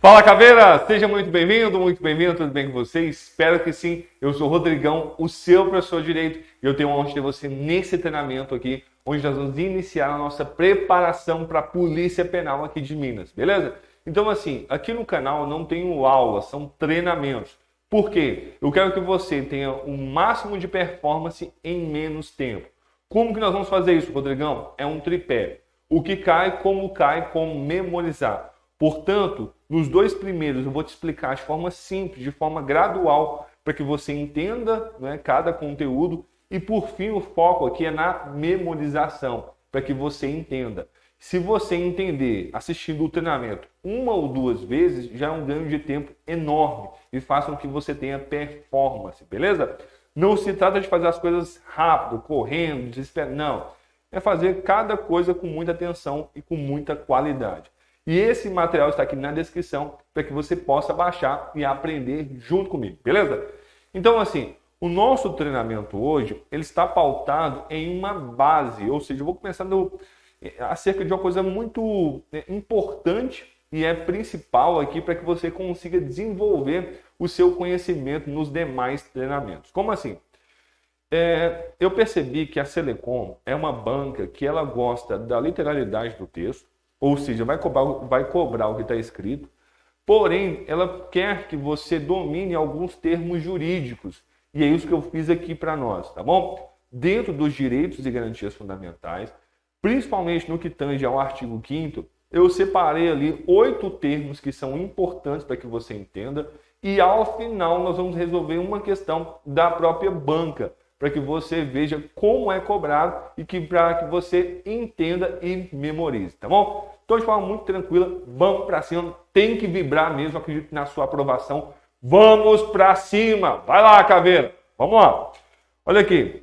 Fala, Caveira! Seja muito bem-vindo, tudo bem com você? Espero que sim. Eu sou o Rodrigão, o seu professor de Direito, e eu tenho a honra de ter você nesse treinamento aqui, onde nós vamos iniciar a nossa preparação para a Polícia Penal aqui de Minas, beleza? Então, assim, aqui no canal não tenho aulas, são treinamentos. Por quê? Eu quero que você tenha o máximo de performance em menos tempo. Como que nós vamos fazer isso, Rodrigão? É um tripé. O que cai, como memorizar. Portanto, nos dois primeiros eu vou te explicar de forma simples, de forma gradual, para que você entenda, né, cada conteúdo. E por fim, o foco aqui é na memorização, para que você entenda. Se você entender assistindo o treinamento uma ou duas vezes, já é um ganho de tempo enorme e faça com que você tenha performance, beleza? Não se trata de fazer as coisas rápido, correndo, desesperado, não. É fazer cada coisa com muita atenção e com muita qualidade. E esse material está aqui na descrição para que você possa baixar e aprender junto comigo, beleza? Então, assim, o nosso treinamento hoje, ele está pautado em uma base, ou seja, eu vou começar acerca de uma coisa muito importante e é principal aqui para que você consiga desenvolver o seu conhecimento nos demais treinamentos. Como assim? Eu percebi que a Selecom é uma banca que ela gosta da literalidade do texto, ou seja, vai cobrar o que está escrito, porém, ela quer que você domine alguns termos jurídicos. E é isso que eu fiz aqui para nós, tá bom? Dentro dos direitos e garantias fundamentais, principalmente no que tange ao artigo 5º, eu separei ali 8 termos que são importantes para que você entenda. E ao final nós vamos resolver uma questão da própria banca, para que você veja como é cobrado e para que você entenda e memorize, tá bom? Então, de forma muito tranquila, vamos para cima, tem que vibrar mesmo, acredito na sua aprovação. Vamos para cima! Vai lá, Caveira! Vamos lá! Olha aqui,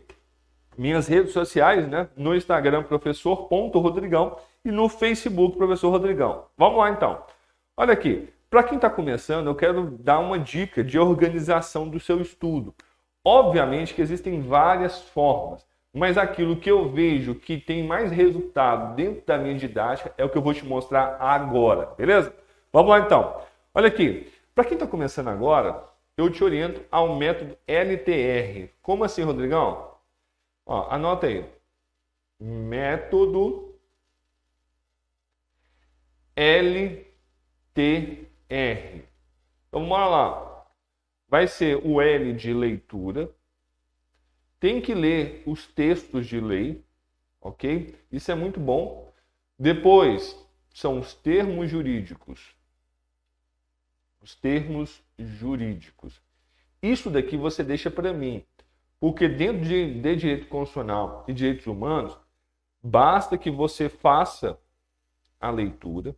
minhas redes sociais, né? No Instagram, professor.rodrigão, e no Facebook, professor Rodrigão. Vamos lá, então. Olha aqui, para quem está começando, eu quero dar uma dica de organização do seu estudo. Obviamente que existem várias formas, mas aquilo que eu vejo que tem mais resultado dentro da minha didática é o que eu vou te mostrar agora, beleza? Vamos lá então. Olha aqui, para quem está começando agora, eu te oriento ao método LTR. Como assim, Rodrigão? Ó, anota aí. Método LTR. Então, bora lá. Vai ser o L de leitura. Tem que ler os textos de lei, ok? Isso é muito bom. Depois, são os termos jurídicos. Os termos jurídicos. Isso daqui você deixa para mim. Porque dentro de direito constitucional e direitos humanos, basta que você faça a leitura,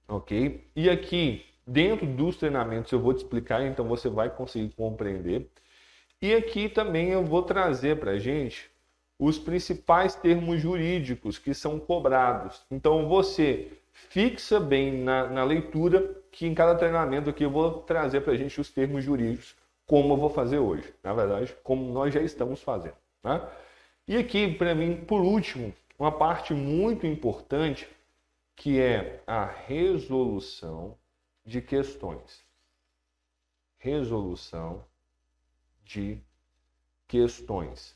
ok? E aqui, dentro dos treinamentos, eu vou te explicar, então você vai conseguir compreender. E aqui também eu vou trazer para a gente os principais termos jurídicos que são cobrados. Então você fixa bem na leitura, que em cada treinamento aqui eu vou trazer para a gente os termos jurídicos, como eu vou fazer hoje. Na verdade, como nós já estamos fazendo. Tá? E aqui, para mim, por último, uma parte muito importante, que é a resolução de questões. Resolução de questões.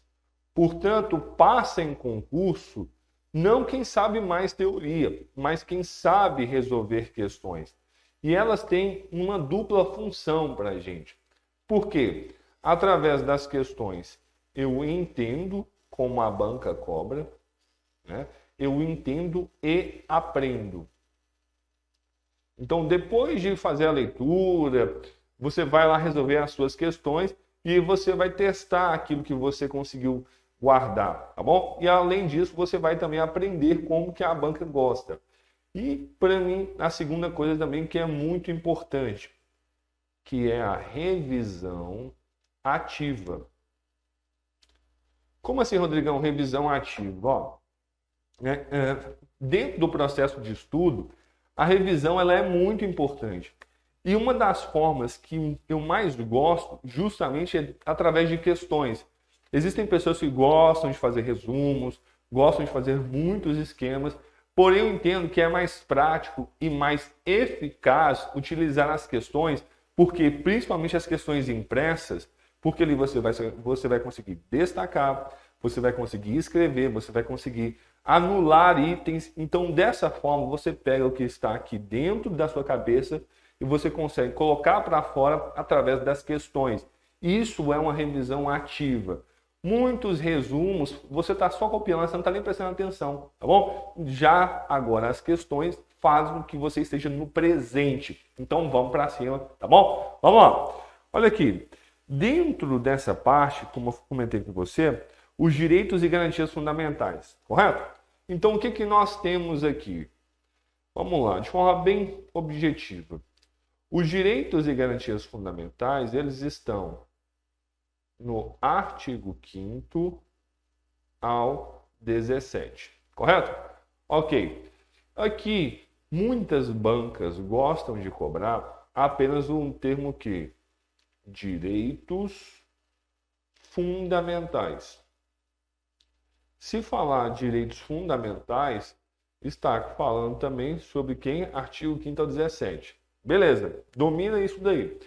Portanto, passa em concurso não quem sabe mais teoria, mas quem sabe resolver questões. E elas têm uma dupla função para a gente. Por quê? Através das questões, eu entendo como a banca cobra, né? Eu entendo e aprendo. Então, depois de fazer a leitura, você vai lá resolver as suas questões e você vai testar aquilo que você conseguiu guardar, tá bom? E além disso, você vai também aprender como que a banca gosta. E, para mim, a segunda coisa também que é muito importante, que é a revisão ativa. Como assim, Rodrigão, revisão ativa? Ó, dentro do processo de estudo, a revisão ela é muito importante. E uma das formas que eu mais gosto, justamente, é através de questões. Existem pessoas que gostam de fazer resumos, gostam de fazer muitos esquemas, Porém, eu entendo que é mais prático e mais eficaz utilizar as questões, porque principalmente as questões impressas, porque ali você vai conseguir destacar, você vai conseguir escrever, você vai conseguir anular itens. Então, dessa forma, você pega o que está aqui dentro da sua cabeça e você consegue colocar para fora através das questões. Isso é uma revisão ativa. Muitos resumos, você está só copiando, você não está nem prestando atenção, tá bom? Já agora as questões fazem com que você esteja no presente. Então vamos para cima, tá bom? Vamos lá. Olha aqui. Dentro dessa parte, como eu comentei com você, os direitos e garantias fundamentais, correto? Então o que nós temos aqui? Vamos lá, de forma bem objetiva. Os direitos e garantias fundamentais, eles estão no artigo 5º ao 17, correto? Ok. Aqui, muitas bancas gostam de cobrar apenas um termo que direitos fundamentais. Se falar direitos fundamentais, está falando também sobre quem? Artigo 5º ao 17. Beleza, domina isso daí.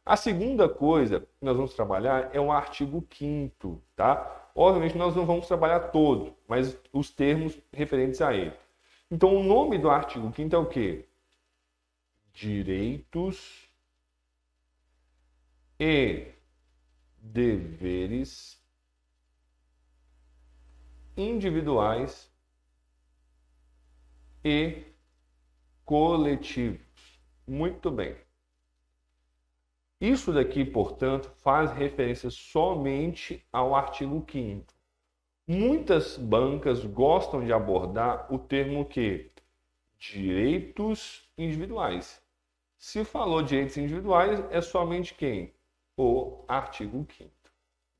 A segunda coisa que nós vamos trabalhar é o artigo 5º, tá? Obviamente nós não vamos trabalhar todo, mas os termos referentes a ele. Então o nome do artigo 5º é o quê? Direitos e deveres individuais e coletivos. Muito bem. Isso daqui, portanto, faz referência somente ao artigo 5º. Muitas bancas gostam de abordar o termo que? Direitos individuais. Se falou direitos individuais, é somente quem? O artigo 5º.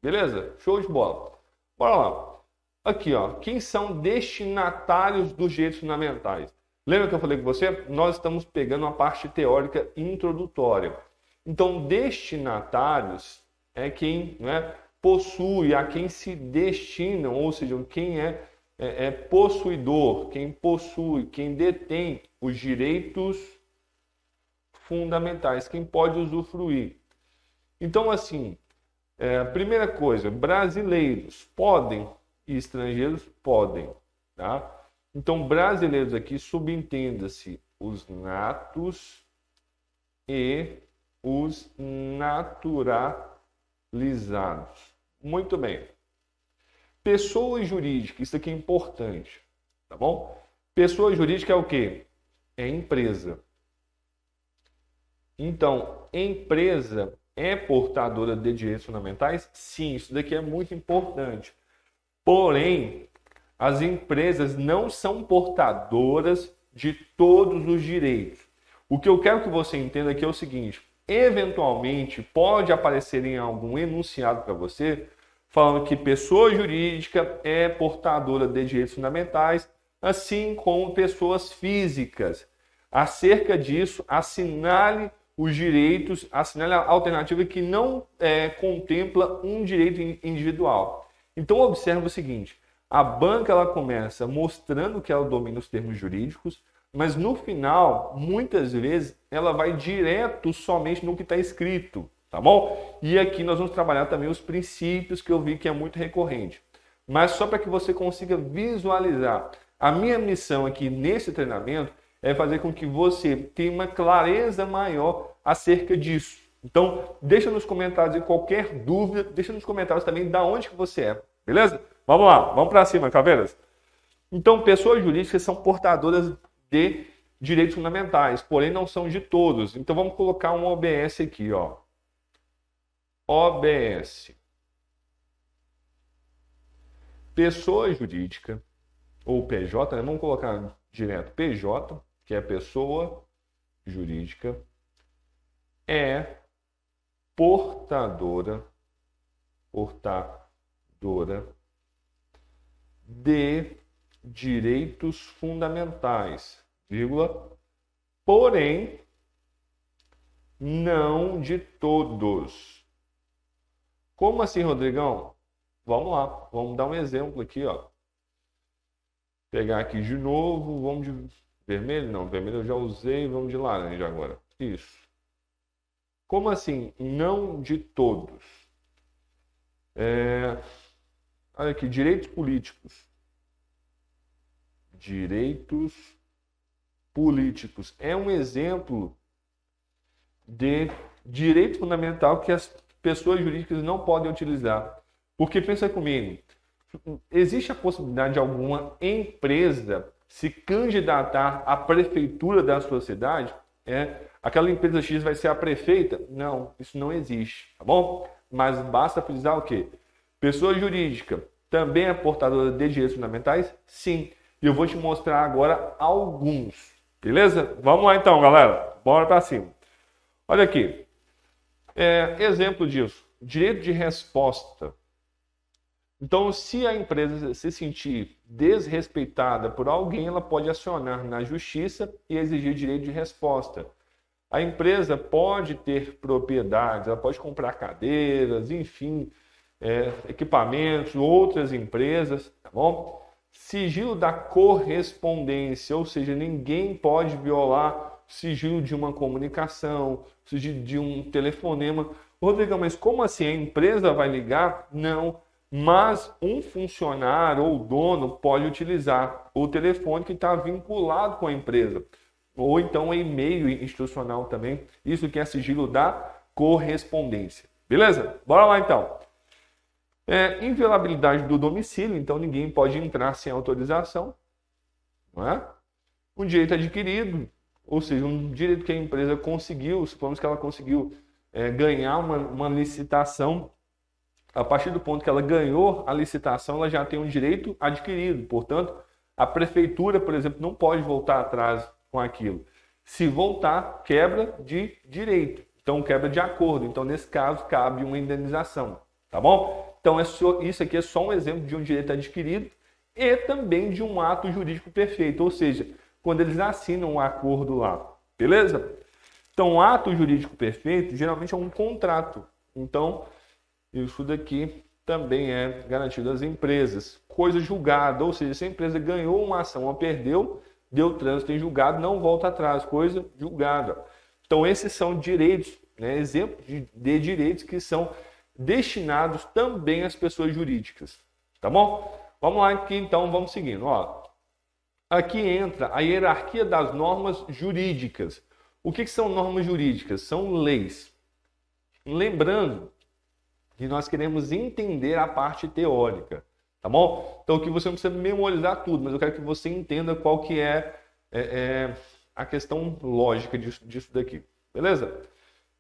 Beleza? Show de bola. Bora lá. Aqui, ó, quem são destinatários dos direitos fundamentais? Lembra que eu falei com você? Nós estamos pegando a parte teórica introdutória. Então, destinatários é quem, né, possui, a quem se destinam, ou seja, quem é possuidor, quem possui, quem detém os direitos fundamentais, quem pode usufruir. Então, assim, primeira coisa, brasileiros podem e estrangeiros podem, tá? Então, brasileiros aqui, subentenda-se os natos e os naturalizados. Muito bem. Pessoa jurídica, isso aqui é importante, tá bom? Pessoa jurídica é o quê? É empresa. Então, empresa é portadora de direitos fundamentais? Sim, isso daqui é muito importante. Porém, as empresas não são portadoras de todos os direitos. O que eu quero que você entenda aqui é o seguinte: eventualmente pode aparecer em algum enunciado para você falando que pessoa jurídica é portadora de direitos fundamentais, assim como pessoas físicas. Acerca disso, assinale os direitos, assinale a alternativa que não contempla um direito individual. Então observe o seguinte: a banca ela começa mostrando que ela domina os termos jurídicos, mas no final, muitas vezes, ela vai direto somente no que está escrito, tá bom? E aqui nós vamos trabalhar também os princípios, que eu vi que é muito recorrente. Mas só para que você consiga visualizar, a minha missão aqui nesse treinamento é fazer com que você tenha uma clareza maior acerca disso. Então, deixa nos comentários qualquer dúvida, deixa nos comentários também de onde que você é, beleza? Vamos lá, vamos para cima, caveiras. Então, pessoas jurídicas são portadoras de direitos fundamentais, porém não são de todos. Então, vamos colocar um OBS aqui, ó. OBS. Pessoa jurídica, ou PJ, né? Vamos colocar direto PJ, que é pessoa jurídica, é portadora de direitos fundamentais, vírgula, porém não de todos. Como assim, Rodrigão? Vamos lá, vamos dar um exemplo aqui, ó. pegar aqui de novo, vamos de vermelho? Não, vermelho eu já usei, vamos de laranja agora. Isso. Como assim? Não de todos. Olha aqui, direitos políticos. Direitos políticos. É um exemplo de direito fundamental que as pessoas jurídicas não podem utilizar. Porque pensa comigo, existe a possibilidade de alguma empresa se candidatar à prefeitura da sua cidade? Aquela empresa X vai ser a prefeita? Não, isso não existe, tá bom? Mas basta frisar o quê? Pessoa jurídica também é portadora de direitos fundamentais? Sim. E eu vou te mostrar agora alguns, beleza? Vamos lá então, galera. Bora para cima. Olha aqui. Exemplo disso. Direito de resposta. Então, se a empresa se sentir desrespeitada por alguém, ela pode acionar na justiça e exigir direito de resposta. A empresa pode ter propriedades, ela pode comprar cadeiras, enfim, equipamentos, outras empresas, tá bom? Sigilo da correspondência, ou seja, ninguém pode violar o sigilo de uma comunicação, o sigilo de um telefonema. Rodrigo, mas como assim? A empresa vai ligar? Não. Mas um funcionário ou dono pode utilizar o telefone que está vinculado com a empresa. Ou então e-mail institucional também. Isso que é sigilo da correspondência. Beleza? Bora lá então. Inviolabilidade do domicílio. Então ninguém pode entrar sem autorização. Não é? Um direito adquirido. Ou seja, um direito que a empresa conseguiu. Suponhamos que ela conseguiu ganhar uma licitação. A partir do ponto que ela ganhou a licitação, ela já tem um direito adquirido. Portanto, a prefeitura, por exemplo, não pode voltar atrás com aquilo. Se voltar, quebra de direito. Então, quebra de acordo. Então, nesse caso, cabe uma indenização. Tá bom? Então, isso aqui é só um exemplo de um direito adquirido e também de um ato jurídico perfeito. Ou seja, quando eles assinam um acordo lá. Beleza? Então, um ato jurídico perfeito geralmente é um contrato. Então, isso daqui também é garantido às empresas. Coisa julgada, ou seja, se a empresa ganhou uma ação ou perdeu, deu trânsito em julgado, não volta atrás, coisa julgada. Então esses são direitos, né, exemplos de direitos que são destinados também às pessoas jurídicas. Tá bom? Vamos lá aqui então, vamos seguindo. Aqui entra a hierarquia das normas jurídicas. O que são normas jurídicas? São leis. Lembrando que nós queremos entender a parte teórica, tá bom? Então aqui você não precisa memorizar tudo, mas eu quero que você entenda qual que é a questão lógica disso daqui, beleza?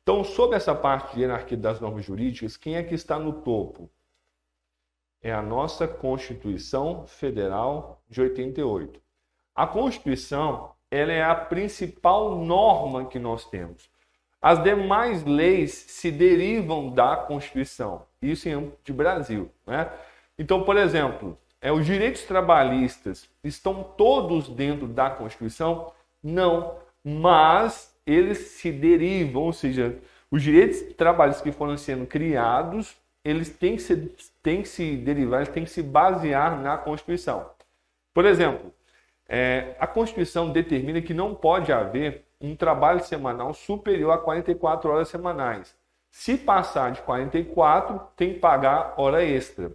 Então, sobre essa parte de hierarquia das normas jurídicas, quem é que está no topo? É a nossa Constituição Federal de 88. A Constituição, ela é a principal norma que nós temos. As demais leis se derivam da Constituição, isso em âmbito de Brasil, né? Então, por exemplo, os direitos trabalhistas estão todos dentro da Constituição? Não, mas eles se derivam, ou seja, os direitos trabalhistas que foram sendo criados, eles têm que se derivar, eles têm que se basear na Constituição. Por exemplo, a Constituição determina que não pode haver um trabalho semanal superior a 44 horas semanais. Se passar de 44, tem que pagar hora extra.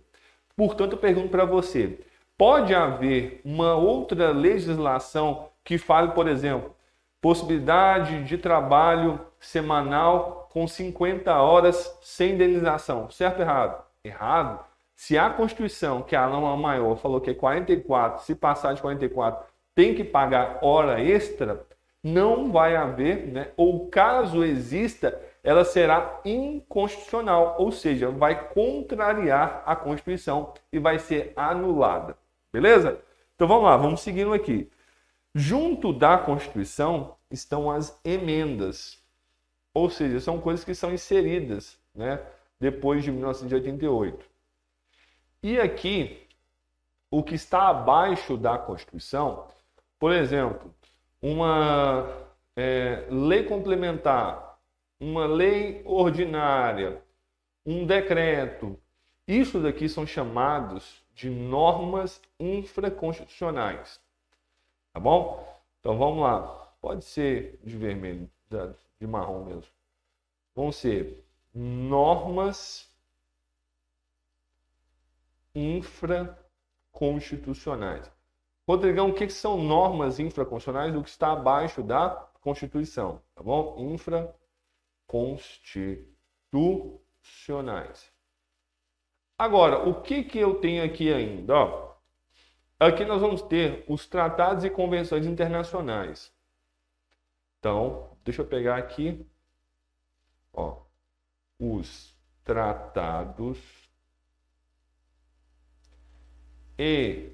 Portanto, eu pergunto para você, pode haver uma outra legislação que fale, por exemplo, possibilidade de trabalho semanal com 50 horas sem indenização? Certo ou errado? Errado. Se a Constituição, que é a norma maior, falou que é 44, se passar de 44, tem que pagar hora extra, não vai haver, né? Ou caso exista, ela será inconstitucional, ou seja, vai contrariar a Constituição e vai ser anulada. Beleza? Então vamos lá, vamos seguindo aqui. Junto da Constituição estão as emendas, ou seja, são coisas que são inseridas, né, depois de 1988. E aqui, o que está abaixo da Constituição, por exemplo, uma lei complementar, uma lei ordinária, um decreto, isso daqui são chamados de normas infraconstitucionais. Tá bom? Então vamos lá. Pode ser de vermelho, de marrom mesmo. Vão ser normas infraconstitucionais. Rodrigão, o que são normas infraconstitucionais? O que está abaixo da Constituição, tá bom? Infraconstitucionais. Agora, o que eu tenho aqui ainda? Ó, aqui nós vamos ter os tratados e convenções internacionais. Então, deixa eu pegar aqui, ó, os tratados e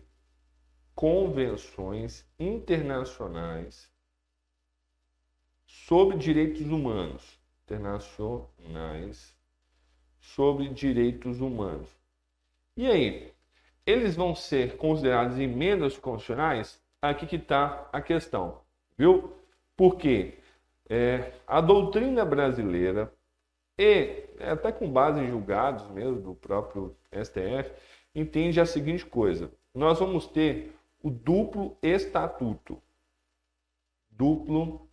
convenções internacionais sobre direitos humanos. Internacionais sobre direitos humanos. E aí, eles vão ser considerados emendas constitucionais? Aqui que está a questão, viu? Porque a doutrina brasileira, e até com base em julgados mesmo do próprio STF, entende a seguinte coisa: nós vamos ter o duplo estatuto. Duplo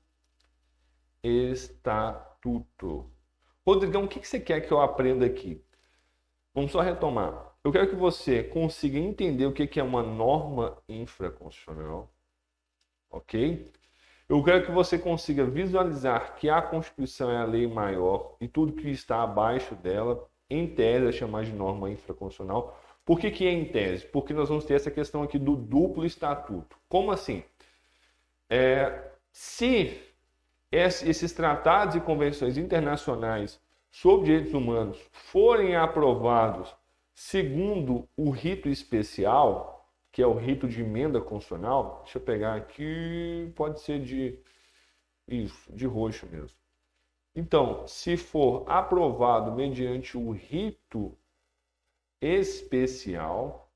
estatuto. Rodrigão, o que você quer que eu aprenda aqui? Vamos só retomar. Eu quero que você consiga entender o que é uma norma infraconstitucional, ok? Eu quero que você consiga visualizar que a Constituição é a lei maior e tudo que está abaixo dela, em tese, é chamado de norma infraconstitucional. Por que é em tese? Porque nós vamos ter essa questão aqui do duplo estatuto. Como assim? Se esses tratados e convenções internacionais sobre direitos humanos forem aprovados segundo o rito especial, que é o rito de emenda constitucional, deixa eu pegar aqui, pode ser de roxo mesmo. Então, se for aprovado mediante o rito especial,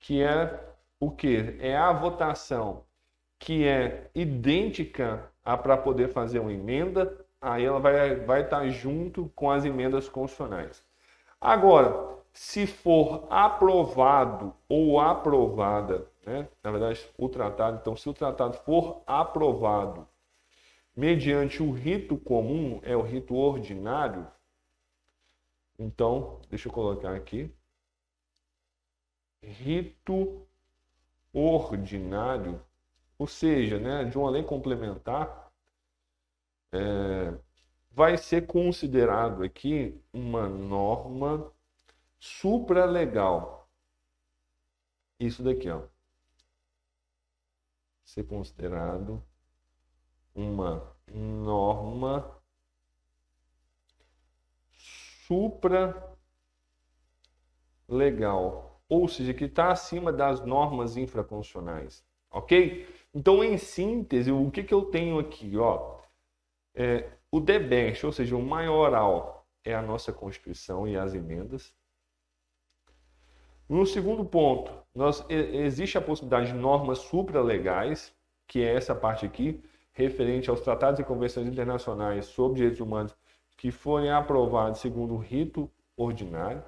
que é o quê? É a votação que é idêntica para poder fazer uma emenda, aí ela vai estar junto com as emendas constitucionais. Agora, se for aprovado ou aprovada, né? Na verdade, o tratado, então, se o tratado for aprovado mediante o rito comum, é o rito ordinário, então, deixa eu colocar aqui, rito ordinário, ou seja, né, de uma lei complementar, vai ser considerado aqui uma norma supralegal. Isso daqui, ó. Ser considerado uma norma supralegal, ou seja, que está acima das normas infraconstitucionais, ok? Então, em síntese, o que eu tenho aqui, ó, o debate, ou seja, o maioral é a nossa Constituição e as emendas. No segundo ponto, existe a possibilidade de normas supralegais, que é essa parte aqui, referente aos tratados e convenções internacionais sobre direitos humanos que forem aprovados segundo o rito ordinário.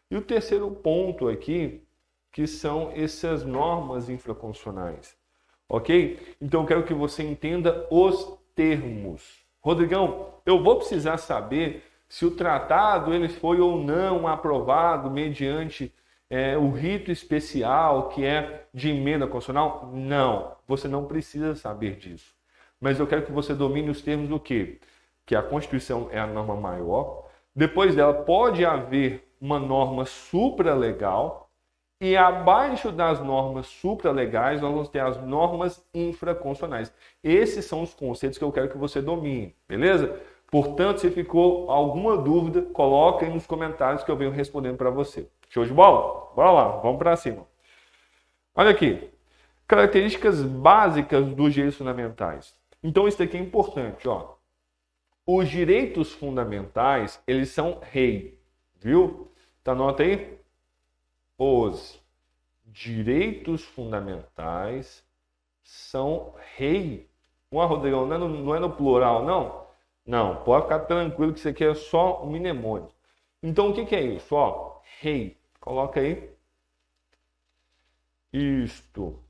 E o terceiro ponto aqui, que são essas normas infraconstitucionais, ok? Então, eu quero que você entenda os termos. Rodrigão, eu vou precisar saber se o tratado ele foi ou não aprovado mediante o rito especial, que é de emenda constitucional? Não, você não precisa saber disso. Mas eu quero que você domine os termos do quê? Que a Constituição é a norma maior, depois dela pode haver uma norma supralegal, e abaixo das normas supralegais nós vamos ter as normas infraconstitucionais. Esses são os conceitos que eu quero que você domine, beleza? Portanto, se ficou alguma dúvida, coloca aí nos comentários que eu venho respondendo para você. Show de bola? Bora lá, vamos para cima. Olha aqui, características básicas dos direitos fundamentais. Então, isso aqui é importante, ó. Os direitos fundamentais, eles são rei, viu? Tá, anota aí. Os direitos fundamentais são rei. Rodrigão, não é no plural, não? Não, pode ficar tranquilo que isso aqui é só um mnemônico. Então, o que é isso? Ó, rei. Coloca aí. Isto.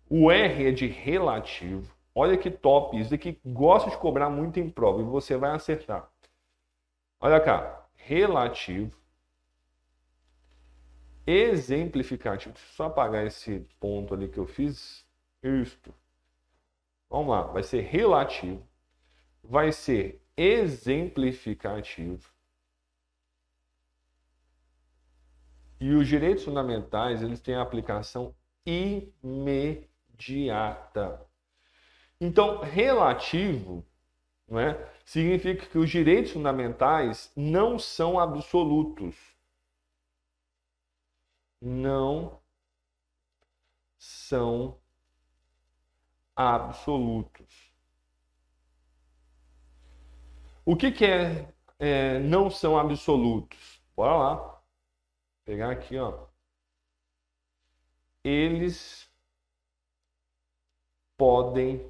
O R é de relativo. Olha que top. Isso aqui gosta de cobrar muito em prova e você vai acertar. Olha cá. Relativo. Exemplificativo. Deixa eu só apagar esse ponto ali que eu fiz. Isto. Vamos lá. Vai ser relativo. Vai ser exemplificativo. E os direitos fundamentais, eles têm a aplicação imediata. Então, relativo, não é? Significa que os direitos fundamentais não são absolutos. Não são absolutos. O que não são absolutos? Bora lá. Vou pegar aqui, ó. Eles podem,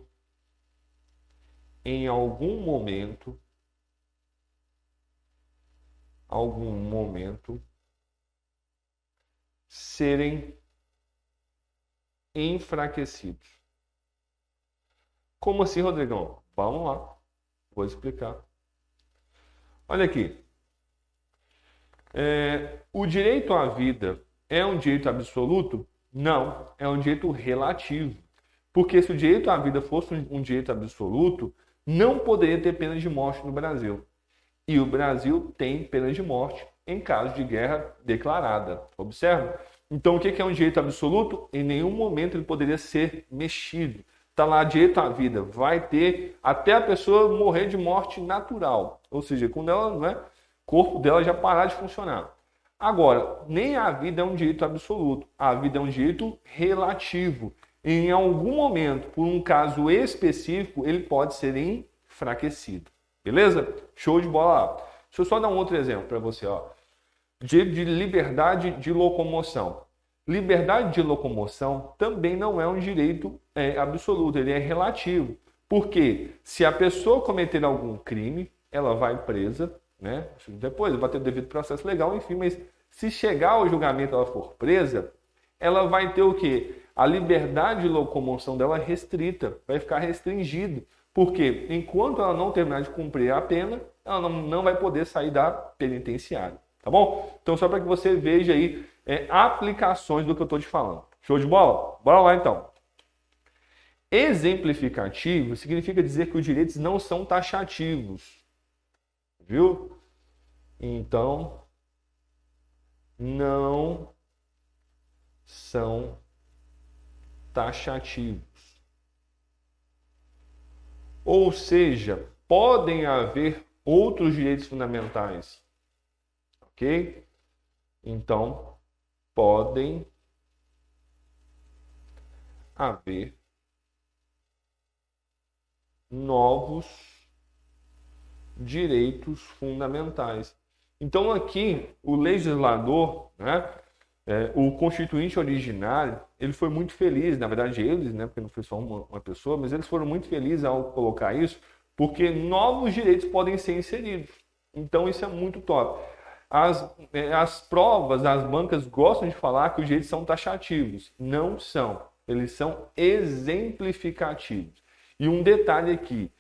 em algum momento, serem enfraquecidos. Como assim, Rodrigão? Vamos lá. Vou explicar. Olha aqui. O direito à vida é um direito absoluto? Não, é um direito relativo. Porque se o direito à vida fosse um direito absoluto, não poderia ter pena de morte no Brasil. E o Brasil tem pena de morte em caso de guerra declarada. Observa? Então, o que é um direito absoluto? Em nenhum momento ele poderia ser mexido. Está lá, direito à vida. Vai ter até a pessoa morrer de morte natural. Ou seja, quando ela, o corpo dela já parar de funcionar. Agora, nem a vida é um direito absoluto. A vida é um direito relativo. Em algum momento, por um caso específico, ele pode ser enfraquecido. Beleza? Show de bola lá. Deixa eu só dar um outro exemplo para você. Ó. Direito de liberdade de locomoção. Liberdade de locomoção também não é um direito absoluto, ele é relativo. Porque se a pessoa cometer algum crime, ela vai presa, né? Depois vai ter o devido processo legal, enfim, mas se chegar ao julgamento e ela for presa, ela vai ter o quê? A liberdade de locomoção dela restrita, vai ficar restringido. Porque enquanto ela não terminar de cumprir a pena, ela não vai poder sair da penitenciária. Tá bom? Então, só para que você veja aí aplicações do que eu estou te falando. Show de bola? Bora lá, então. Exemplificativo significa dizer que os direitos não são taxativos. Viu? Então, não são taxativos. Ou seja, podem haver outros direitos fundamentais. Ok? Então, podem haver novos direitos fundamentais. Então, aqui, o legislador, o constituinte originário, ele foi muito feliz, na verdade eles, porque não foi só uma pessoa, mas eles foram muito felizes ao colocar isso, porque novos direitos podem ser inseridos. Então, isso é muito top. As provas, as bancas gostam de falar que os direitos são taxativos. Não são. Eles são exemplificativos. E um detalhe aqui,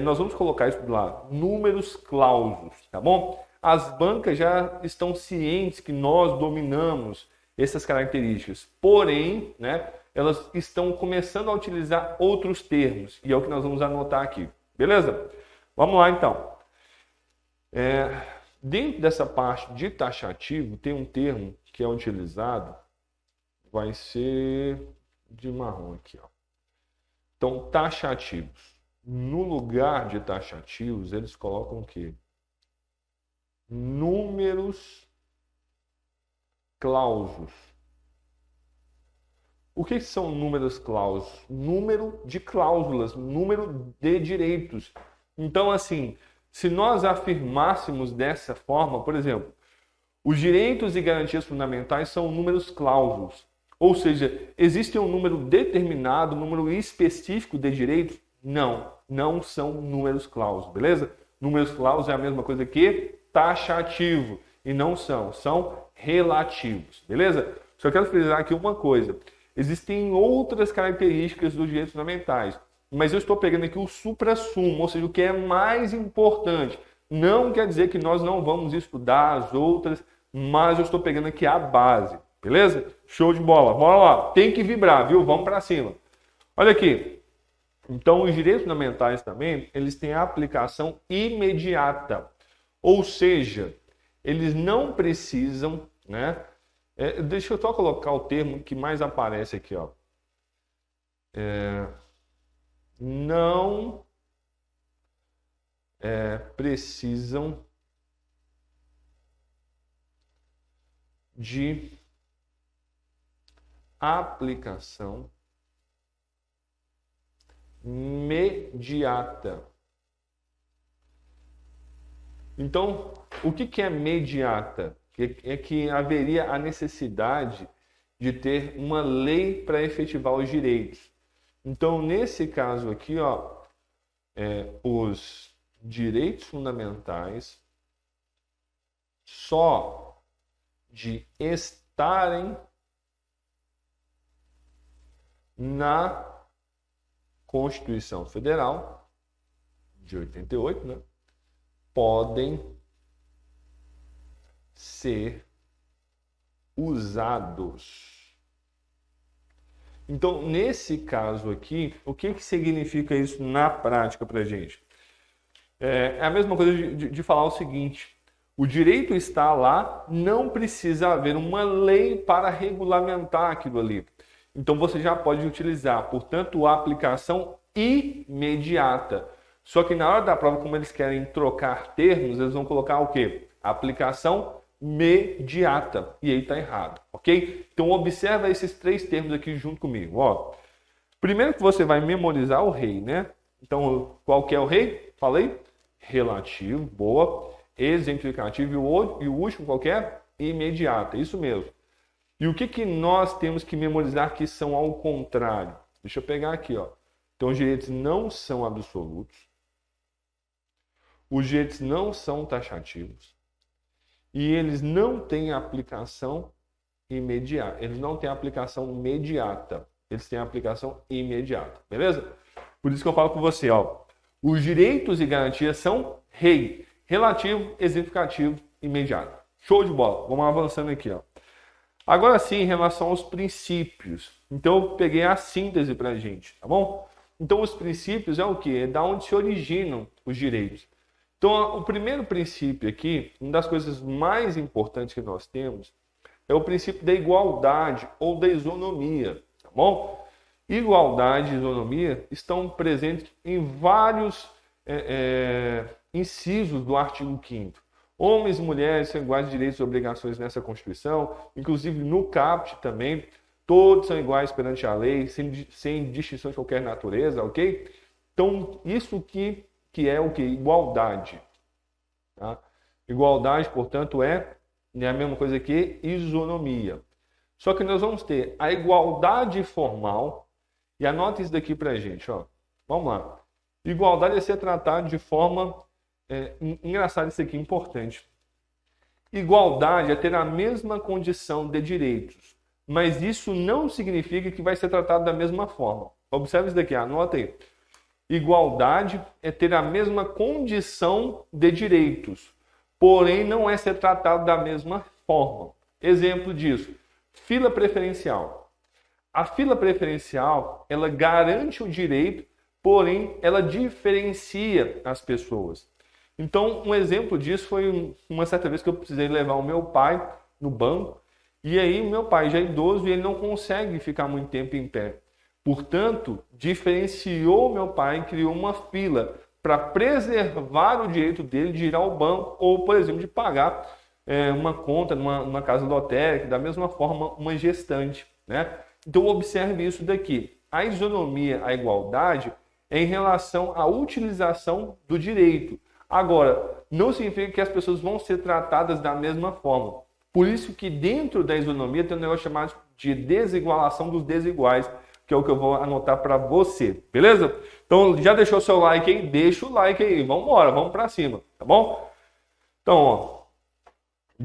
nós vamos colocar isso lá, números clausos, tá bom? As bancas já estão cientes que nós dominamos essas características. Porém, elas estão começando a utilizar outros termos. E é o que nós vamos anotar aqui. Beleza? Vamos lá, então. Dentro dessa parte de taxativo, tem um termo que é utilizado, vai ser de marrom aqui, ó. Então, taxativos. No lugar de taxativos, eles colocam o quê? Números clausos. O que são números clausos? Número de cláusulas, número de direitos. Então, assim, se nós afirmássemos dessa forma, por exemplo, os direitos e garantias fundamentais são números clausos. Ou seja, existe um número determinado, um número específico de direitos? Não, não são números clausos, beleza? Números clausos é a mesma coisa que taxativo. e não são relativos, beleza? Só quero frisar aqui uma coisa, existem outras características dos direitos fundamentais, mas eu estou pegando aqui o suprassumo, ou seja, o que é mais importante. Não quer dizer que nós não vamos estudar as outras, mas eu estou pegando aqui a base, beleza? Show de bola, bora lá, tem que vibrar, viu? Vamos para cima. Olha aqui, então os direitos fundamentais também, eles têm a aplicação imediata, ou seja, eles não precisam, né? Deixa eu só colocar o termo que mais aparece aqui, ó. Não precisam de aplicação imediata. Então, o que é imediata? É que haveria a necessidade de ter uma lei para efetivar os direitos. Então, nesse caso aqui, ó, os direitos fundamentais só de estarem na Constituição Federal de 88, né, podem ser usados. Então, nesse caso aqui, o que significa isso na prática para a gente? É a mesma coisa de falar o seguinte: o direito está lá, não precisa haver uma lei para regulamentar aquilo ali. Então, você já pode utilizar, portanto, a aplicação imediata. Só que na hora da prova, como eles querem trocar termos, eles vão colocar o quê? Aplicação imediata. E aí está errado, ok? Então, observa esses três termos aqui junto comigo. Ó, primeiro que você vai memorizar o rei, né? Então, qual que é o rei? Falei? Relativo, boa. Exemplificativo e o último qual que é? Imediata, isso mesmo. E o que nós temos que memorizar que são ao contrário? Deixa eu pegar aqui, ó. Então, os direitos não são absolutos. Os direitos não são taxativos. E eles não têm aplicação imediata. Eles não têm aplicação imediata. Eles têm aplicação imediata. Beleza? Por isso que eu falo com você, ó. Os direitos e garantias são rei. Relativo, exemplificativo, imediato. Show de bola. Vamos avançando aqui, ó. Agora sim, em relação aos princípios. Então, eu peguei a síntese pra gente, tá bom? Então, os princípios é o quê? É da onde se originam os direitos. Então, o primeiro princípio aqui, uma das coisas mais importantes que nós temos, é o princípio da igualdade ou da isonomia, tá bom? Igualdade e isonomia estão presentes em vários incisos do artigo 5º. Homens e mulheres são iguais de direitos e obrigações nessa Constituição, inclusive no CAPT também, todos são iguais perante a lei, sem distinção de qualquer natureza, ok? Então, isso que é o que? Igualdade. Tá? Igualdade, portanto, é a mesma coisa que isonomia. Só que nós vamos ter a igualdade formal, e anota isso daqui pra gente, ó. Vamos lá. Igualdade é ser tratado de forma... engraçado isso aqui, importante. Igualdade é ter a mesma condição de direitos, mas isso não significa que vai ser tratado da mesma forma. Observe isso daqui, anota aí. Igualdade é ter a mesma condição de direitos, porém não é ser tratado da mesma forma. Exemplo disso, fila preferencial. A fila preferencial, ela garante o direito, porém ela diferencia as pessoas. Então, um exemplo disso foi uma certa vez que eu precisei levar o meu pai no banco, e aí o meu pai já é idoso e ele não consegue ficar muito tempo em pé. Portanto, diferenciou meu pai e criou uma fila para preservar o direito dele de ir ao banco ou, por exemplo, de pagar uma conta numa casa lotérica, da mesma forma uma gestante, né? Então, observe isso daqui. A isonomia, a igualdade, é em relação à utilização do direito. Agora, não significa que as pessoas vão ser tratadas da mesma forma. Por isso que dentro da isonomia tem um negócio chamado de desigualação dos desiguais, que é o que eu vou anotar para você, beleza? Então, já deixou seu like aí? Deixa o like aí, vamos embora, vamos para cima, tá bom? Então, ó,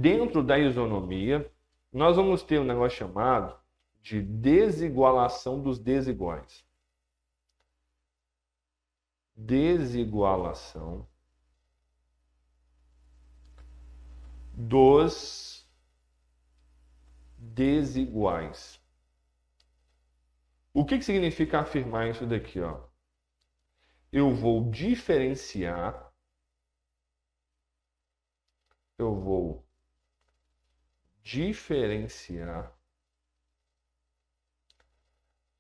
Dentro da isonomia, nós vamos ter um negócio chamado de desigualação dos desiguais. Desigualação dos desiguais. O que significa afirmar isso daqui, ó? Eu vou diferenciar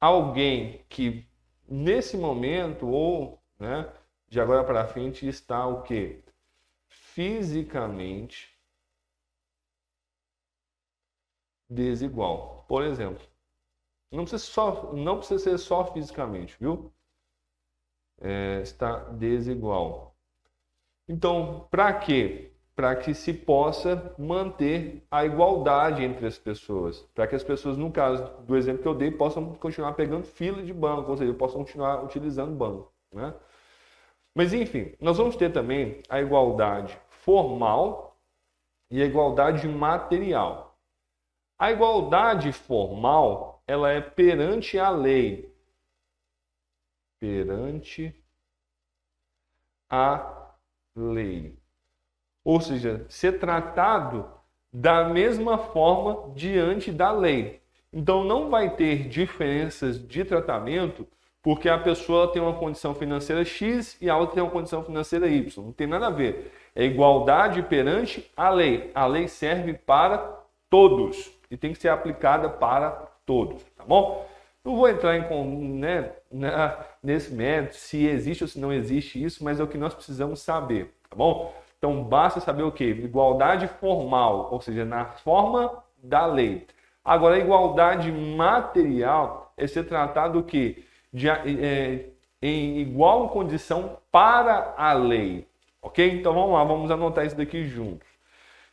alguém que nesse momento ou, né, de agora para frente está o quê? Fisicamente desigual. Por exemplo, não precisa ser só fisicamente, viu? Está desigual. Então, para quê? Para que se possa manter a igualdade entre as pessoas. Para que as pessoas, no caso do exemplo que eu dei, possam continuar pegando fila de banco, ou seja, possam continuar utilizando banco, né? Mas, enfim, nós vamos ter também a igualdade formal e a igualdade material. A igualdade formal, ela é perante a lei. Perante a lei. Ou seja, ser tratado da mesma forma diante da lei. Então não vai ter diferenças de tratamento porque a pessoa tem uma condição financeira X e a outra tem uma condição financeira Y. Não tem nada a ver. É igualdade perante a lei. A lei serve para todos e tem que ser aplicada para todos, tá bom? Não vou entrar nesse mérito se existe ou se não existe isso, mas é o que nós precisamos saber, tá bom? Então basta saber o quê? Igualdade formal, ou seja, na forma da lei. Agora, a igualdade material é ser tratado o quê? Em igual condição para a lei, ok? Então vamos lá, vamos anotar isso daqui juntos.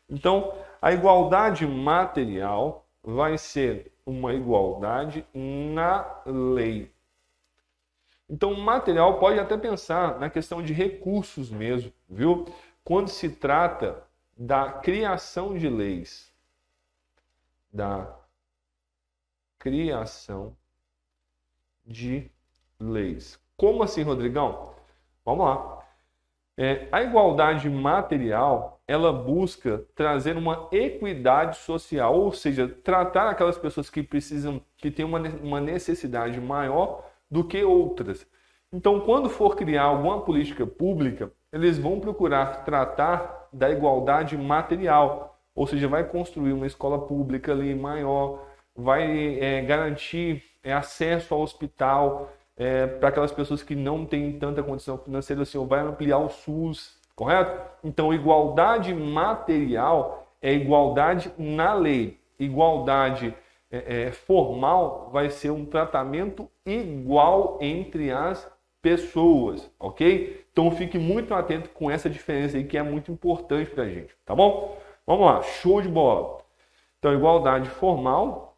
Então, a igualdade material vai ser uma igualdade na lei. Então, o material pode até pensar na questão de recursos mesmo, viu? Quando se trata da criação de leis. Da criação de leis. Como assim, Rodrigão? Vamos lá. A igualdade material, ela busca trazer uma equidade social, ou seja, tratar aquelas pessoas que precisam, que têm uma necessidade maior do que outras. Então, quando for criar alguma política pública, eles vão procurar tratar da igualdade material, ou seja, vai construir uma escola pública ali maior, vai garantir acesso ao hospital para aquelas pessoas que não têm tanta condição financeira, assim, ou vai ampliar o SUS, correto? Então, igualdade material é igualdade na lei. Igualdade formal vai ser um tratamento igual entre as pessoas, ok? Então, fique muito atento com essa diferença aí, que é muito importante para a gente, tá bom? Vamos lá, show de bola. Então, igualdade formal,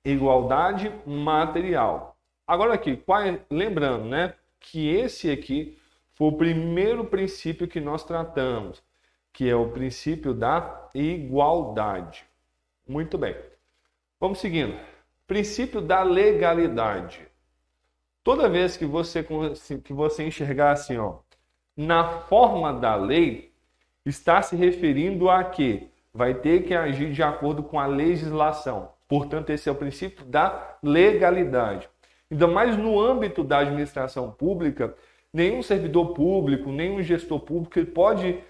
igualdade material. Agora aqui, lembrando, né, que esse aqui foi o primeiro princípio que nós tratamos, que é o princípio da igualdade. Muito bem. Vamos seguindo. Princípio da legalidade. Toda vez que você enxergar assim, ó, na forma da lei, está se referindo a que vai ter que agir de acordo com a legislação. Portanto, esse é o princípio da legalidade. Ainda mais no âmbito da administração pública, nenhum servidor público, nenhum gestor público ele pode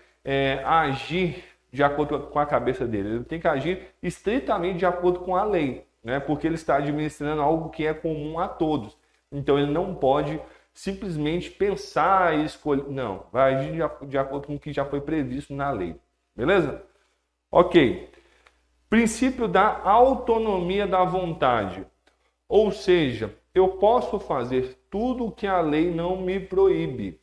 agir de acordo com a cabeça dele. Ele tem que agir estritamente de acordo com a lei, né? Porque ele está administrando algo que é comum a todos. Então, ele não pode simplesmente pensar e escolher. Não, vai agir de acordo com o que já foi previsto na lei. Beleza? Ok. Princípio da autonomia da vontade. Ou seja, eu posso fazer tudo o que a lei não me proíbe.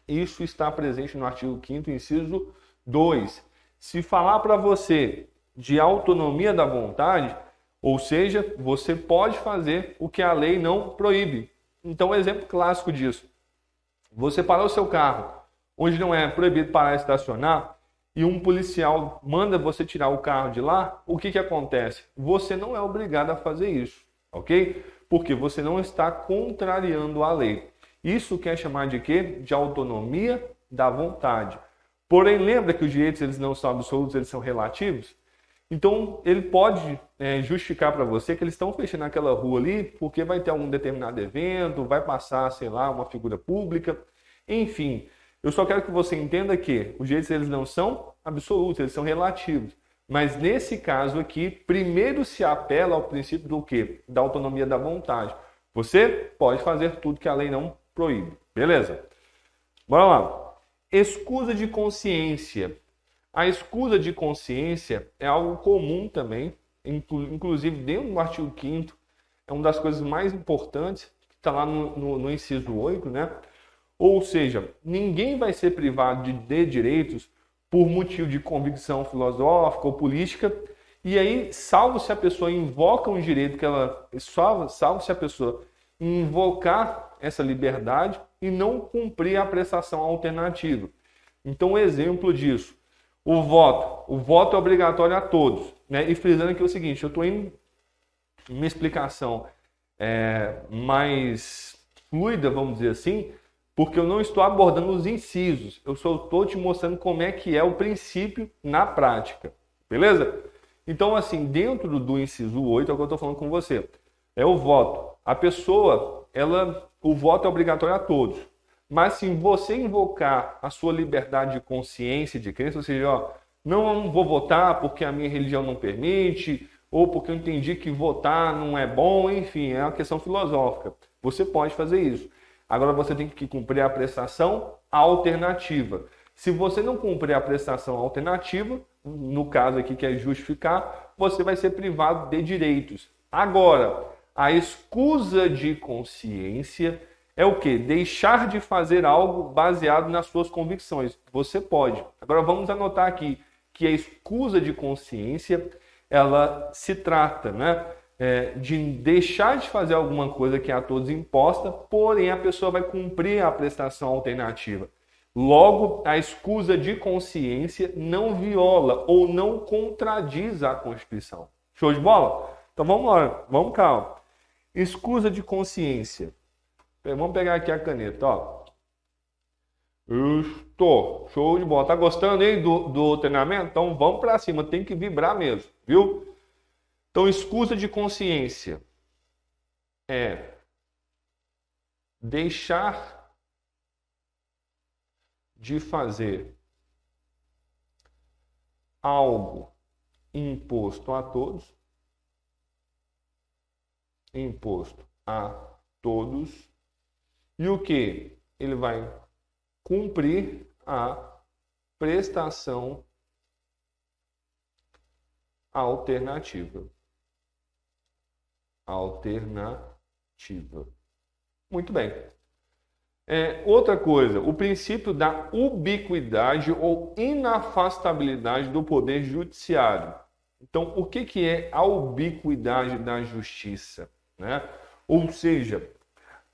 Isso está presente no artigo 5º, inciso 2. Se falar para você de autonomia da vontade, ou seja, você pode fazer o que a lei não proíbe. Então, um exemplo clássico disso. Você parou o seu carro, onde não é proibido parar e estacionar, e um policial manda você tirar o carro de lá, o que acontece? Você não é obrigado a fazer isso, ok? Porque você não está contrariando a lei. Isso quer chamar de quê? De autonomia da vontade. Porém, lembra que os direitos eles não são absolutos, eles são relativos? Então, ele pode justificar para você que eles estão fechando aquela rua ali porque vai ter algum determinado evento, vai passar, sei lá, uma figura pública. Enfim, eu só quero que você entenda que os direitos eles não são absolutos, eles são relativos. Mas nesse caso aqui, primeiro se apela ao princípio do quê? Da autonomia da vontade. Você pode fazer tudo que a lei não proíbe. Beleza? Bora lá. Escusa de consciência. A escusa de consciência é algo comum também, inclusive dentro do artigo 5º, é uma das coisas mais importantes, que está lá no inciso 8, né? Ou seja, ninguém vai ser privado de direitos por motivo de convicção filosófica ou política, e aí, salvo se a pessoa invoca um direito que ela... Salvo se a pessoa invocar essa liberdade e não cumprir a prestação alternativa. Então, um exemplo disso, o voto é obrigatório a todos, né? E frisando aqui o seguinte, eu estou indo em uma explicação mais fluida, vamos dizer assim, porque eu não estou abordando os incisos, eu só estou te mostrando como é que é o princípio na prática, beleza? Então, assim, dentro do inciso 8, é o que eu estou falando com você, é o voto. A pessoa, o voto é obrigatório a todos. Mas se você invocar a sua liberdade de consciência, de crença, ou seja, ó, não vou votar porque a minha religião não permite, ou porque eu entendi que votar não é bom, enfim, é uma questão filosófica. Você pode fazer isso. Agora você tem que cumprir a prestação alternativa. Se você não cumprir a prestação alternativa, no caso aqui que é justificar, você vai ser privado de direitos. Agora, a escusa de consciência é o quê? Deixar de fazer algo baseado nas suas convicções. Você pode. Agora vamos anotar aqui que a escusa de consciência, ela se trata, né, de deixar de fazer alguma coisa que é a todos imposta, porém a pessoa vai cumprir a prestação alternativa. Logo, a escusa de consciência não viola ou não contradiz a Constituição. Show de bola? Então vamos lá, vamos calma. Escusa de consciência. Vamos pegar aqui a caneta, ó. Estou. Show de bola. Tá gostando aí do treinamento? Então vamos para cima, tem que vibrar mesmo, viu? Então, escusa de consciência é deixar de fazer algo imposto a todos, e o que? Ele vai cumprir a prestação alternativa. Muito bem. Outra coisa, o princípio da ubiquidade ou inafastabilidade do poder judiciário. Então, o que é a ubiquidade da justiça, né? Ou seja,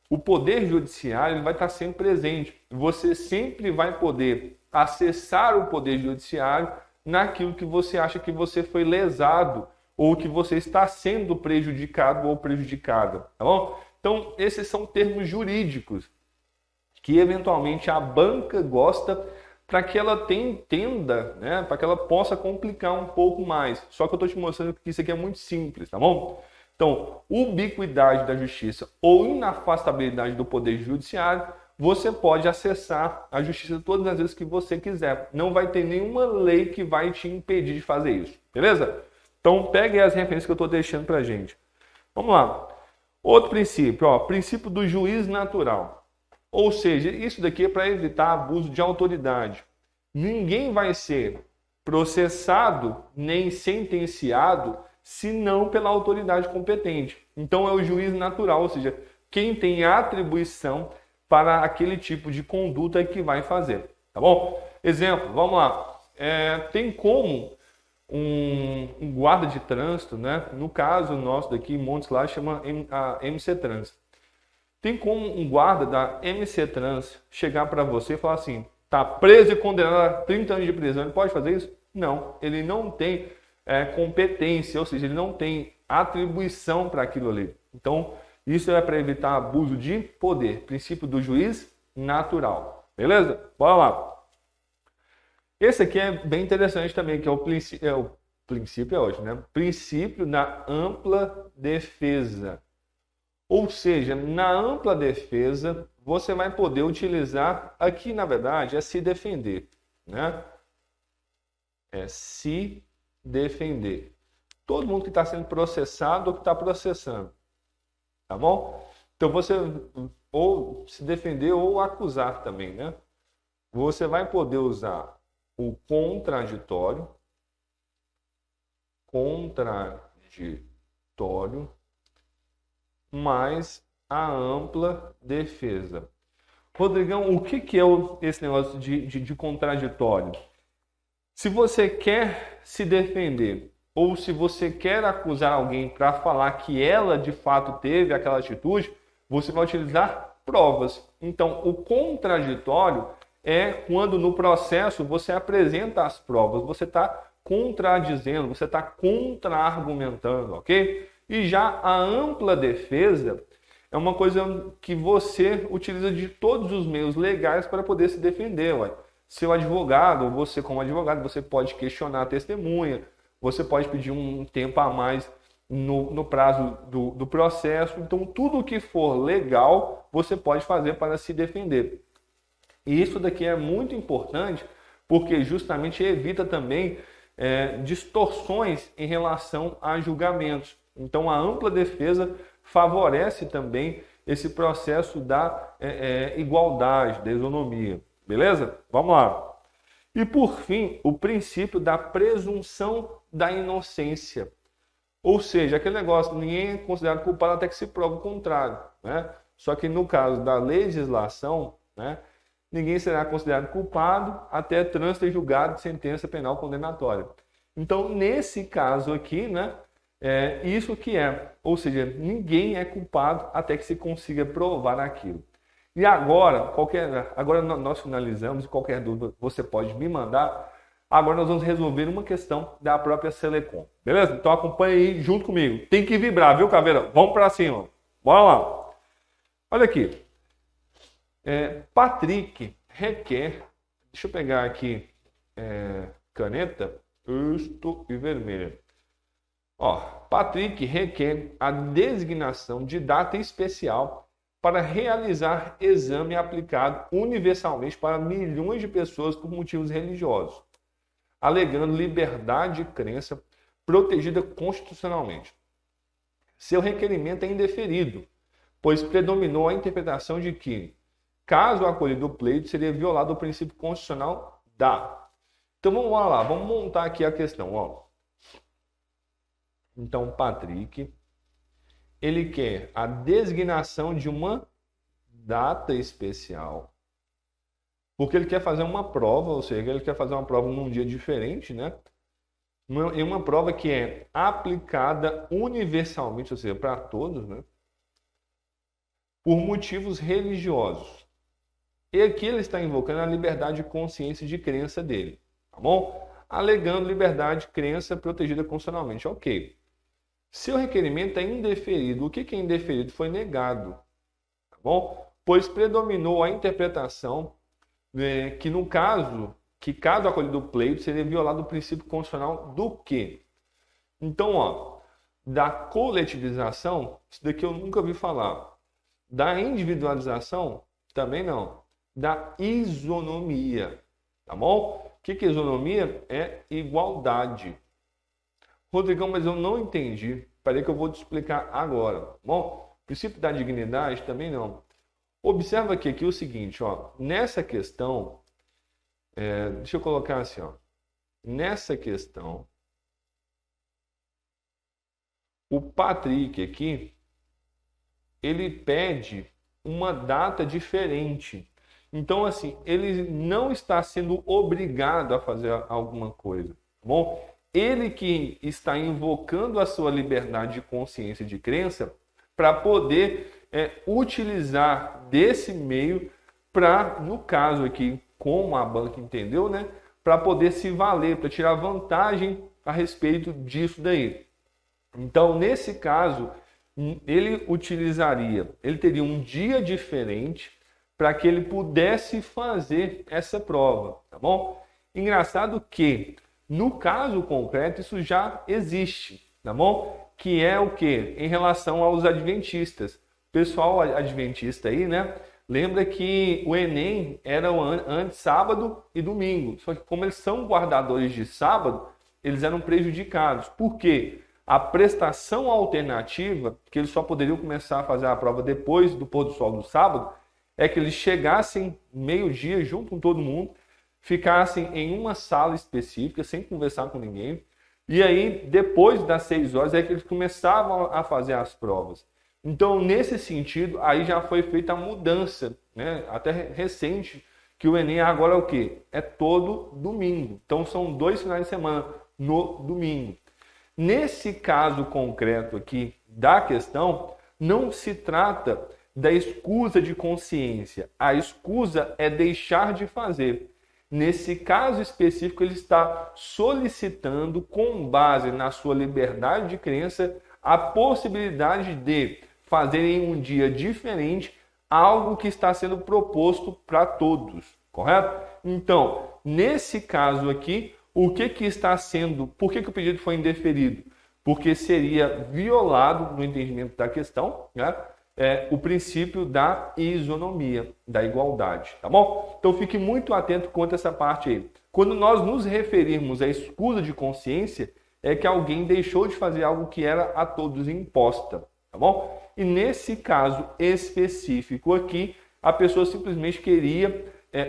o poder judiciário ele vai estar sempre presente. Você sempre vai poder acessar o poder judiciário naquilo que você acha que você foi lesado ou que você está sendo prejudicado ou prejudicada, tá bom? Então, esses são termos jurídicos que eventualmente a banca gosta para que ela entenda, né? Para que ela possa complicar um pouco mais. Só que eu estou te mostrando que isso aqui é muito simples, tá bom? Então, ubiquidade da justiça ou inafastabilidade do poder judiciário, você pode acessar a justiça todas as vezes que você quiser. Não vai ter nenhuma lei que vai te impedir de fazer isso, beleza? Então, pegue as referências que eu estou deixando para a gente. Vamos lá. Outro princípio, ó, princípio do juiz natural. Ou seja, isso daqui é para evitar abuso de autoridade. Ninguém vai ser processado nem sentenciado senão pela autoridade competente. Então é o juiz natural, ou seja, quem tem atribuição para aquele tipo de conduta que vai fazer. Tá bom? Exemplo, vamos lá. Tem como um guarda de trânsito, né? No caso nosso daqui em Montes Claros chama a MC Trans. Tem como um guarda da MC Trans chegar para você e falar assim: está preso e condenado a 30 anos de prisão, ele pode fazer isso? Não, ele não tem competência, ou seja, ele não tem atribuição para aquilo ali. Então, isso é para evitar abuso de poder, princípio do juiz natural. Beleza? Bora lá. Esse aqui é bem interessante também, que é o princípio é hoje, né? Princípio da ampla defesa. Ou seja, na ampla defesa, você vai poder utilizar, aqui na verdade, é se defender, né? É se defender. Todo mundo que está sendo processado ou que está processando, tá bom? Então você ou se defender ou acusar também, né? Você vai poder usar o contraditório, mais a ampla defesa. Rodrigão, o que é esse negócio de contraditório? Se você quer se defender ou se você quer acusar alguém para falar que ela de fato teve aquela atitude, você vai utilizar provas. Então, o contraditório é quando no processo você apresenta as provas, você está contradizendo, você está contra-argumentando, ok? E já a ampla defesa é uma coisa que você utiliza de todos os meios legais para poder se defender. Ué. Seu advogado, ou você como advogado, você pode questionar a testemunha, você pode pedir um tempo a mais no prazo do processo. Então, tudo que for legal, você pode fazer para se defender. E isso daqui é muito importante, porque justamente evita também distorções em relação a julgamentos. Então, a ampla defesa favorece também esse processo da igualdade, da isonomia. Beleza? Vamos lá. E, por fim, o princípio da presunção da inocência. Ou seja, aquele negócio, ninguém é considerado culpado até que se prove o contrário, né? Só que no caso da legislação, né, ninguém será considerado culpado até trânsito e julgado de sentença penal condenatória. Então, nesse caso aqui, né, isso que é. Ou seja, ninguém é culpado até que se consiga provar aquilo. E agora, agora nós finalizamos, e qualquer dúvida você pode me mandar. Agora nós vamos resolver uma questão da própria Selecom. Beleza? Então acompanha aí junto comigo. Tem que vibrar, viu, Caveira? Vamos para cima. Bora lá. Olha aqui. Patrick requer... Deixa eu pegar aqui caneta. Isto e vermelha. Ó, Patrick requer a designação de data especial para realizar exame aplicado universalmente para milhões de pessoas por motivos religiosos, alegando liberdade de crença protegida constitucionalmente. Seu requerimento é indeferido, pois predominou a interpretação de que, caso acolhido o pleito, seria violado o princípio constitucional da. Então vamos lá, vamos montar aqui a questão. Ó. Então, Patrick, ele quer a designação de uma data especial, porque ele quer fazer uma prova, ou seja, ele quer fazer uma prova num dia diferente, né? Em uma prova que é aplicada universalmente, ou seja, para todos, né? Por motivos religiosos. E aqui ele está invocando a liberdade de consciência e de crença dele, tá bom? Alegando liberdade de crença protegida constitucionalmente. Ok. Seu requerimento é indeferido. O que é indeferido? Foi negado, tá bom? Pois predominou a interpretação que no caso, caso acolhido o pleito, seria violado o princípio constitucional do quê? Então, ó, da coletivização, isso daqui eu nunca ouvi falar. Da individualização, também não. Da isonomia, tá bom? O que é isonomia? É igualdade. Rodrigão, mas eu não entendi. Peraí que eu vou te explicar agora. Bom, princípio da dignidade também não. Observa aqui o seguinte, ó. Nessa questão, deixa eu colocar assim, ó. Nessa questão, o Patrick aqui, ele pede uma data diferente. Então, assim, ele não está sendo obrigado a fazer alguma coisa, tá bom? Ele que está invocando a sua liberdade de consciência e de crença para poder utilizar desse meio para, no caso aqui, como a banca entendeu, né, para poder se valer, para tirar vantagem a respeito disso daí. Então, nesse caso, ele teria um dia diferente para que ele pudesse fazer essa prova, tá bom? Engraçado que, no caso concreto, isso já existe, tá bom? Que é o quê? Em relação aos adventistas. O pessoal adventista aí, né? Lembra que o Enem era antes sábado e domingo. Só que como eles são guardadores de sábado, eles eram prejudicados. Por quê? A prestação alternativa, que eles só poderiam começar a fazer a prova depois do pôr do sol do sábado, é que eles chegassem meio-dia junto com todo mundo, ficassem em uma sala específica, sem conversar com ninguém, e aí, depois das 6 horas, é que eles começavam a fazer as provas. Então, nesse sentido, aí já foi feita a mudança, né? Até recente, que o Enem agora é o quê? É todo domingo. Então, são 2 finais de semana no domingo. Nesse caso concreto aqui da questão, não se trata da escusa de consciência. A escusa é deixar de fazer. Nesse caso específico, ele está solicitando, com base na sua liberdade de crença, a possibilidade de fazer em um dia diferente algo que está sendo proposto para todos, correto? Então, nesse caso aqui, o que está sendo, por que o pedido foi indeferido? Porque seria violado, no entendimento da questão, né, o princípio da isonomia, da igualdade, tá bom? Então fique muito atento quanto a essa parte aí. Quando nós nos referirmos à escusa de consciência, é que alguém deixou de fazer algo que era a todos imposta, tá bom? E nesse caso específico aqui, a pessoa simplesmente queria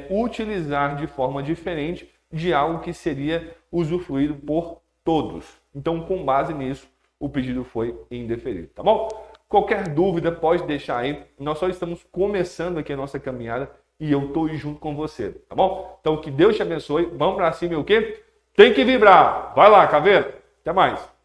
utilizar de forma diferente de algo que seria usufruído por todos. Então, com base nisso, o pedido foi indeferido, tá bom? Qualquer dúvida pode deixar aí. Nós só estamos começando aqui a nossa caminhada e eu estou junto com você, tá bom? Então, que Deus te abençoe. Vamos para cima e o quê? Tem que vibrar. Vai lá, caveira. Até mais.